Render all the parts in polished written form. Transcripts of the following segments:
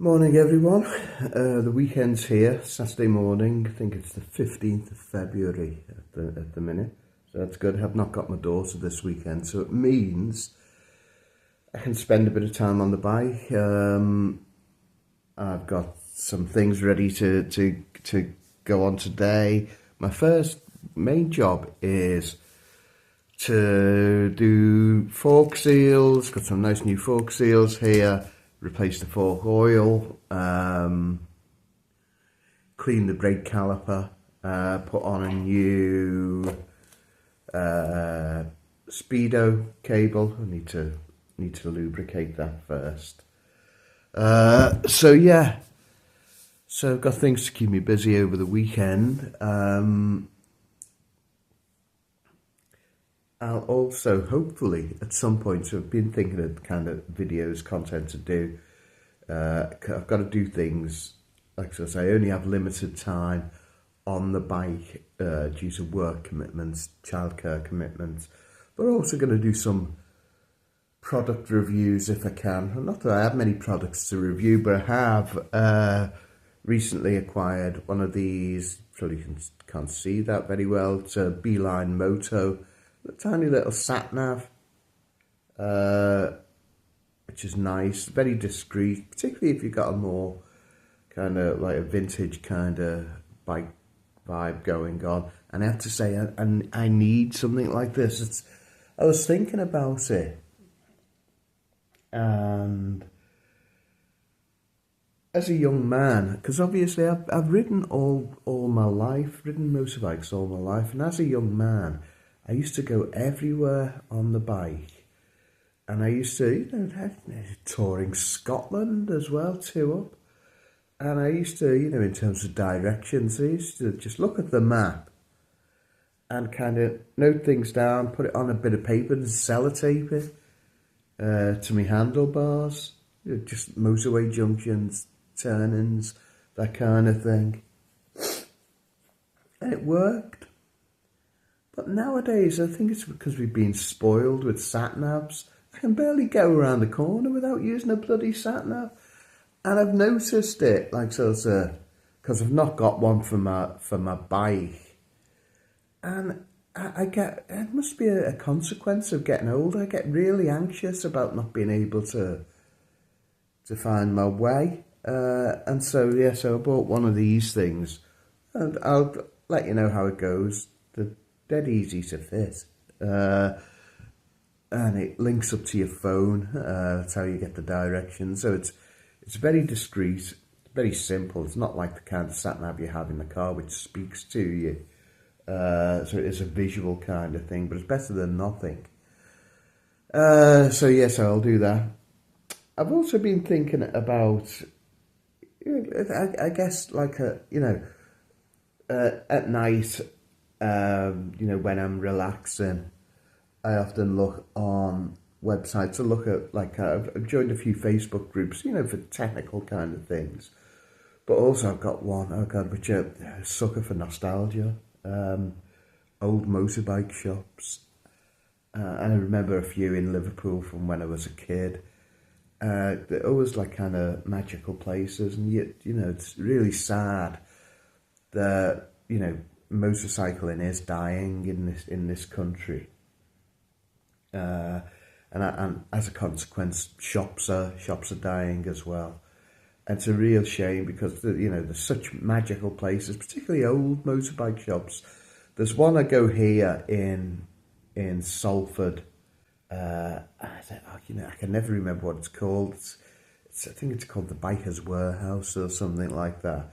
Morning everyone, the weekend's here, Saturday morning. I think it's the 15th of February at the minute, so that's good. I've not got my daughter this weekend, so it means I can spend a bit of time on the bike. I've got some things ready to go on today. My first main job is to do fork seals. Got some nice new fork seals here. Replace the fork oil, clean the brake caliper, put on a new speedo cable. I need to lubricate that first. So yeah, so I've got things to keep me busy over the weekend. I'll also, hopefully, at some point, so I've been thinking of kind of videos, content to do. I've got to do things, like I say, I only have limited time on the bike due to work commitments, childcare commitments, but I'm also going to do some product reviews if I can. Not that I have many products to review, but I have recently acquired one of these. Probably can't see that very well. It's a Beeline Moto. A tiny little sat nav, which is nice, very discreet, particularly if you've got a more kind of like a vintage kind of bike vibe going on. And I have to say, I need something like this. I was thinking about it, and as a young man, because obviously I've ridden all my life, ridden motorbikes all my life, and as a young man, I used to go everywhere on the bike, and I used to, touring Scotland as well, up. And I used to, in terms of directions, I used to just look at the map and kind of note things down, put it on a bit of paper and sellotape it to my handlebars, just motorway junctions, turnings, that kind of thing. And it worked. But nowadays, I think it's because we've been spoiled with sat-navs. I can barely go around the corner without using a bloody sat-nav. And I've noticed it, because I've not got one for my bike. And I get, it must be a consequence of getting older. I get really anxious about not being able to find my way. And so I bought one of these things. And I'll let you know how it goes. Dead easy to fit, and it links up to your phone. That's how you get the directions. So it's very discreet, very simple. It's not like the kind of sat nav you have in the car which speaks to you. So it is a visual kind of thing, but it's better than nothing. So yes, I'll do that. I've also been thinking about, I guess, like at night. When I'm relaxing, I often look on websites to look at, I've joined a few Facebook groups, for technical kind of things. But also I've got one, which is a sucker for nostalgia, old motorbike shops. And I remember a few in Liverpool from when I was a kid. They're always kind of magical places, and yet, it's really sad that, motorcycling is dying in this country, and as a consequence, shops are dying as well. And it's a real shame because there's such magical places, particularly old motorbike shops. There's one I go here in Salford. I can never remember what it's called. I think it's called the Biker's Warehouse or something like that.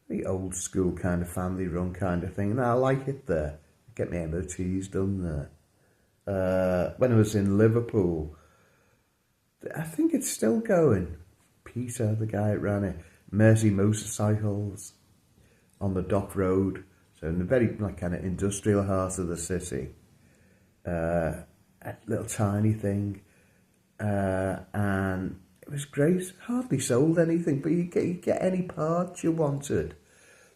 The old school kind of family run kind of thing, and I like it there. I get my MOTs done there. When I was in Liverpool, I think it's still going. Peter, the guy that ran it, Mersey Motorcycles on the Dock Road, so in the very kind of industrial heart of the city. A little tiny thing, and it was great. Hardly sold anything, but you get any parts you wanted.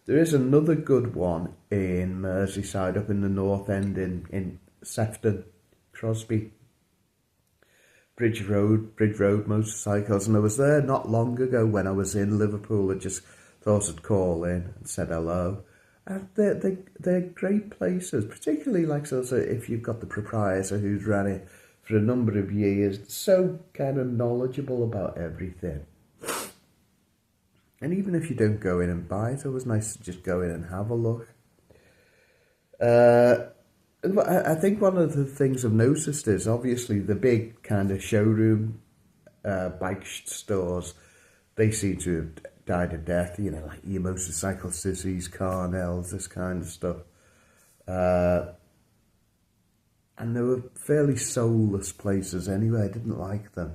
There is another good one in Merseyside, up in the north end in Sefton, Crosby. Bridge Road motorcycles, and I was there not long ago when I was in Liverpool. I just thought I'd call in and said hello. And they're great places, particularly like sort of if you've got the proprietor who's ran it for a number of years, so kind of knowledgeable about everything. And even if you don't go in and buy it, it's always nice to just go in and have a look. I think one of the things I've noticed is obviously the big kind of showroom bike stores, they seem to have died a death, you know, like your Motorcycle Sissies, Carnells, this kind of stuff. And they were fairly soulless places anyway. I didn't like them.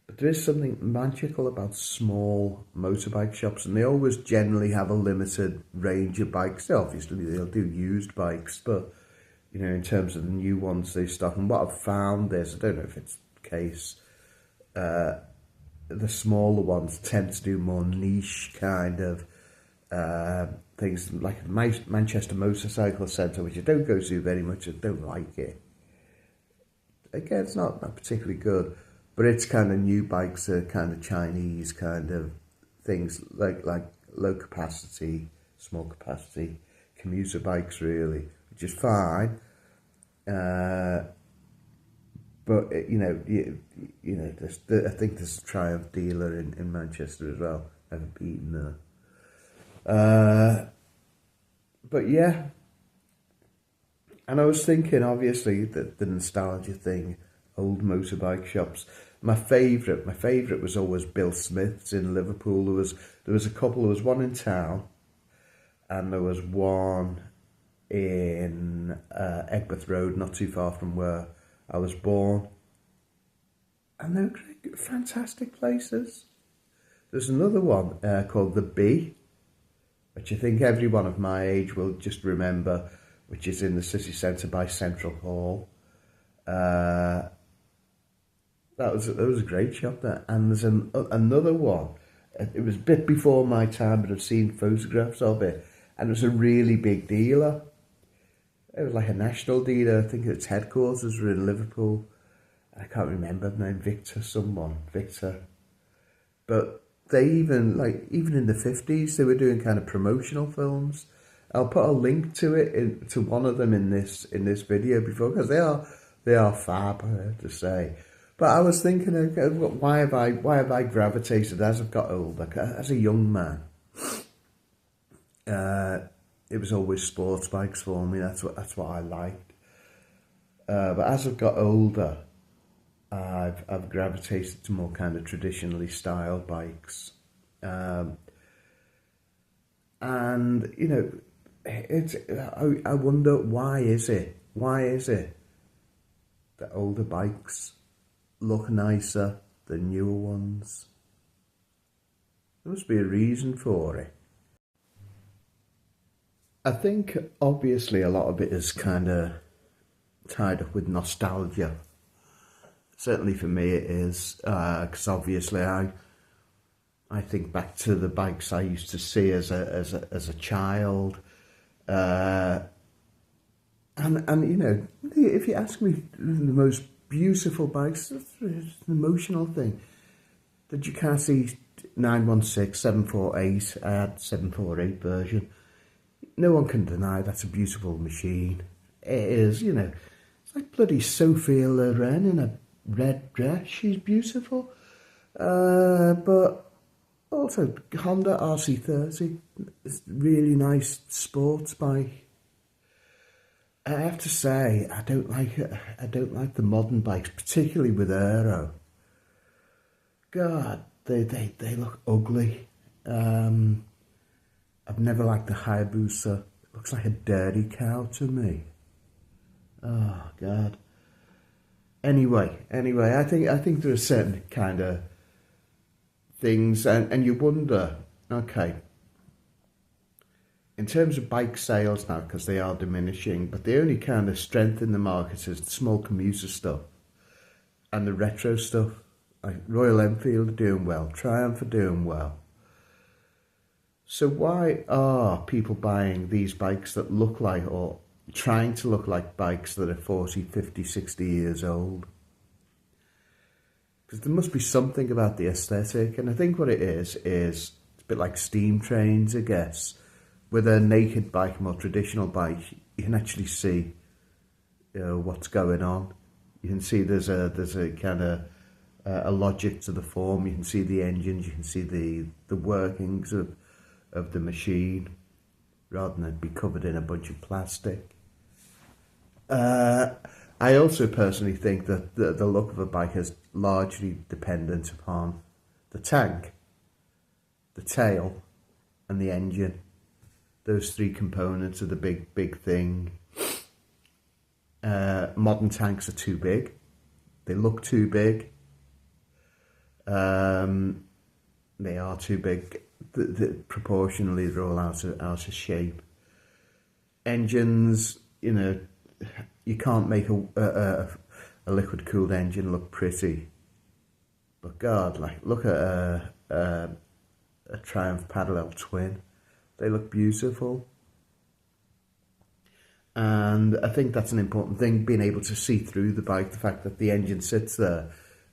But there is something magical about small motorbike shops, and they always generally have a limited range of bikes. Obviously, they'll do used bikes, but, you know, in terms of the new ones they stock. And what I've found is, I don't know if it's the case, the smaller ones tend to do more niche kind of things, like Manchester Motorcycle Centre, which I don't go to very much. I don't like it. Again, it's not particularly good, but it's kind of new bikes are kind of Chinese kind of things, like low capacity, small capacity commuter bikes, really, which is fine. But you know, I think there's a Triumph dealer in Manchester as well. I haven't been there. But yeah, and I was thinking, obviously, that the nostalgia thing, old motorbike shops. My favourite was always Bill Smith's in Liverpool. There was a couple. There was one in town, and there was one in Egberth Road, not too far from where I was born. And they were great, fantastic places. There's another one called The Bee, which I think everyone of my age will just remember, which is in the city centre by Central Hall. That was a great shop there. And there's another one. It was a bit before my time, but I've seen photographs of it. And it was a really big dealer. It was like a national dealer. I think its headquarters were in Liverpool. I can't remember the name, Victor. But they even in the 50s, they were doing kind of promotional films. I'll put a link to it, to one of them in this video before, because they are fab, I have to say. But I was thinking, why have I gravitated as I've got older? As a young man, it was always sports bikes for me. That's what I liked. But as I've got older, I've gravitated to more kind of traditionally styled bikes, and you know, I wonder why is it that older bikes look nicer than newer ones? There must be a reason for it. I think obviously a lot of it is kind of tied up with nostalgia. Certainly for me it is, because obviously I think back to the bikes I used to see as a child, and you know, if you ask me the most beautiful bikes, it's an emotional thing. The Ducati 916, 748, I had 748 version. No one can deny that's a beautiful machine. It is, you know, it's like bloody Sophia Loren in a red dress. She's beautiful. But also Honda RC30, it's a really nice sports bike. I have to say, I don't like it. I don't like the modern bikes, particularly with aero. God, they look ugly. I've never liked the Hayabusa. It looks like a dairy cow to me. Oh God. Anyway, I think there are certain kind of things, and you wonder, okay, in terms of bike sales now, because they are diminishing, but the only kind of strength in the market is the small commuter stuff and the retro stuff. Like Royal Enfield are doing well, Triumph are doing well. So why are people buying these bikes that look like, or trying to look like bikes that are 40, 50, 60 years old. Because there must be something about the aesthetic, and I think what it is it's a bit like steam trains, I guess. With a naked bike, a more traditional bike, you can actually see, what's going on. You can see there's a kind of a logic to the form. You can see the engines, you can see the workings of the machine, rather than be covered in a bunch of plastic. I also personally think that the look of a bike is largely dependent upon the tank, the tail, and the engine. Those three components are the big thing. Modern tanks are too big. They look too big. They are too big. Proportionally, they're all out of shape. Engines, you can't make a liquid-cooled engine look pretty. But God, look at a Triumph Parallel Twin. They look beautiful. And I think that's an important thing, being able to see through the bike, the fact that the engine sits there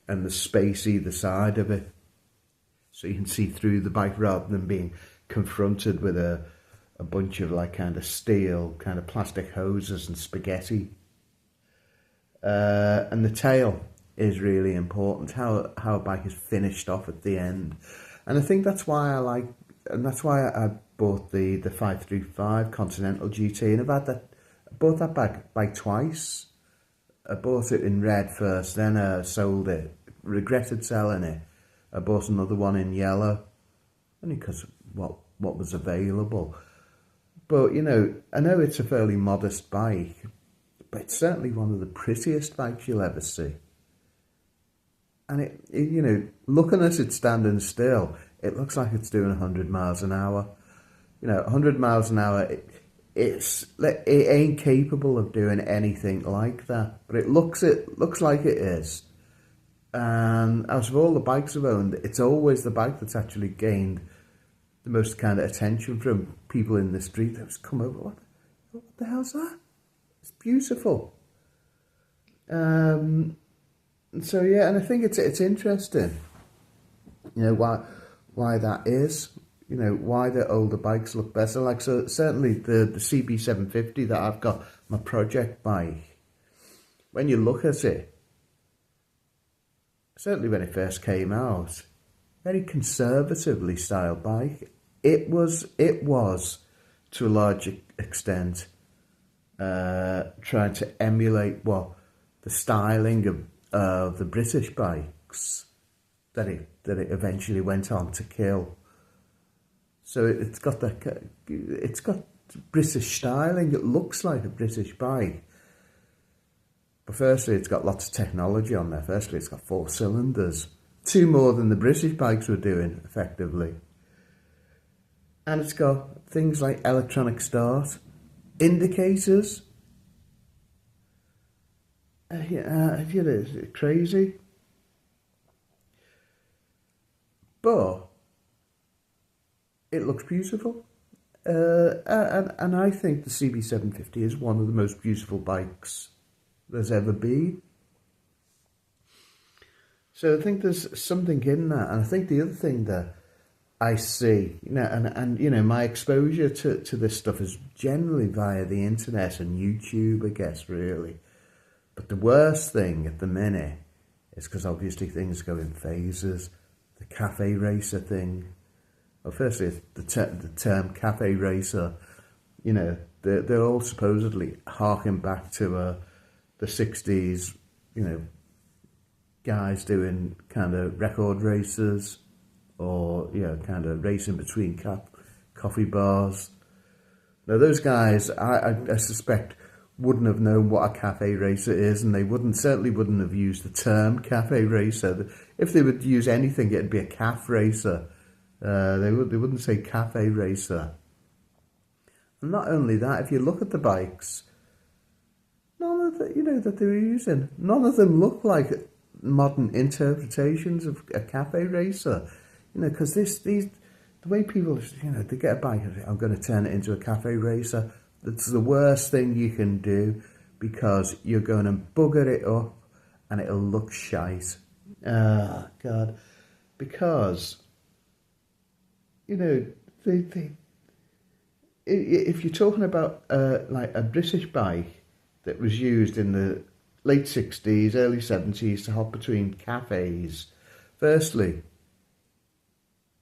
and there's space either side of it. So you can see through the bike rather than being confronted with a bunch of kind of steel, kind of plastic hoses and spaghetti. And the tail is really important, how a bike is finished off at the end. And I think that's why I bought the 535 Continental GT, and I bought that bike twice. I bought it in red first, then I sold it, regretted selling it. I bought another one in yellow, only because what was available. But, I know it's a fairly modest bike, but it's certainly one of the prettiest bikes you'll ever see. And it looking at it standing still, it looks like it's doing 100 miles an hour. 100 miles an hour, it ain't capable of doing anything like that, but it looks like it is. And out of all the bikes I've owned, it's always the bike that's actually gained the most kind of attention from people in the street. That just come over, what the hell's that? It's beautiful. So yeah, and I think it's interesting, why that is. Why the older bikes look better. So certainly the CB750 that I've got, my project bike, when you look at it, certainly when it first came out, very conservatively styled bike. It was to a large extent trying to emulate the styling of the British bikes that it eventually went on to kill. So it's got British styling. It looks like a British bike. But firstly, it's got lots of technology on there. Firstly, it's got 4 cylinders, 2 more than the British bikes were doing, effectively. And it's got things like electronic start, indicators. It's crazy. But it looks beautiful. And I think the CB750 is one of the most beautiful bikes there's ever been. So I think there's something in that. And I think the other thing that I see, and my exposure to this stuff is generally via the internet and YouTube, I guess, really. But the worst thing at the minute is, because obviously things go in phases, the cafe racer thing. Well, firstly, the term cafe racer, they're all supposedly harking back to the 60s, guys doing kind of record races, or, kind of racing between coffee bars. Now, those guys, I suspect, wouldn't have known what a cafe racer is, and they certainly wouldn't have used the term cafe racer. If they would use anything, it'd be a calf racer. They wouldn't say cafe racer. And not only that, if you look at the bikes, none of the, that they were using, none of them look like modern interpretations of a cafe racer. Because the way people, they get a bike, I'm going to turn it into a cafe racer. That's the worst thing you can do, because you're going to bugger it up and it'll look shite. Oh, God. Because, you know, if you're talking about like a British bike that was used in the late 60s, early 70s to hop between cafes, firstly,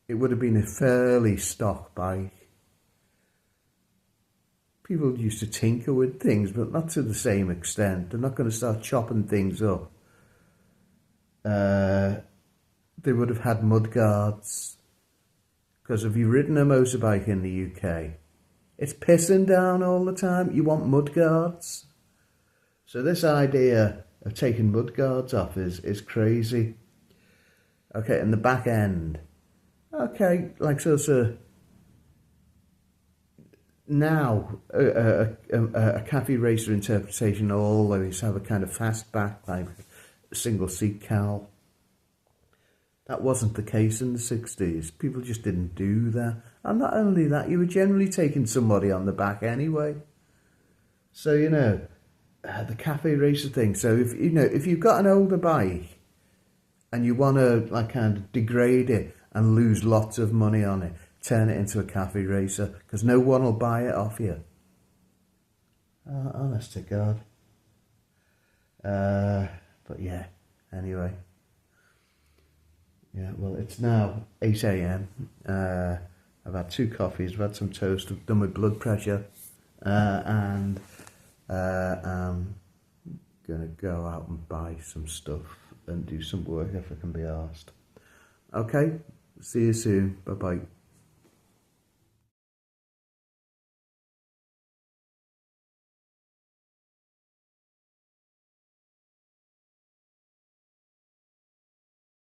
it would have been a fairly stock bike. People used to tinker with things, but not to the same extent. They're not going to start chopping things up. They would have had mud guards. Because if you've ridden a motorbike in the UK, it's pissing down all the time. You want mud guards. So this idea of taking mud guards off is crazy. Okay, and the back end. Okay, like sort of now a cafe racer interpretation will always have a kind of fastback, like a single seat cowl. That wasn't the case in the 60s. People just didn't do that. And not only that, you were generally taking somebody on the back anyway. So, you know, the cafe racer thing. So, if you've got an older bike and you want to, like, kind of degrade it and lose lots of money on it, turn it into a cafe racer, because no one will buy it off you. Oh, honest to God. But yeah, anyway. Yeah, well, it's now 8 a.m. I've had 2 coffees, I've had some toast, I've done my blood pressure, and I'm going to go out and buy some stuff and do some work if I can be arsed. Okay, see you soon. Bye-bye.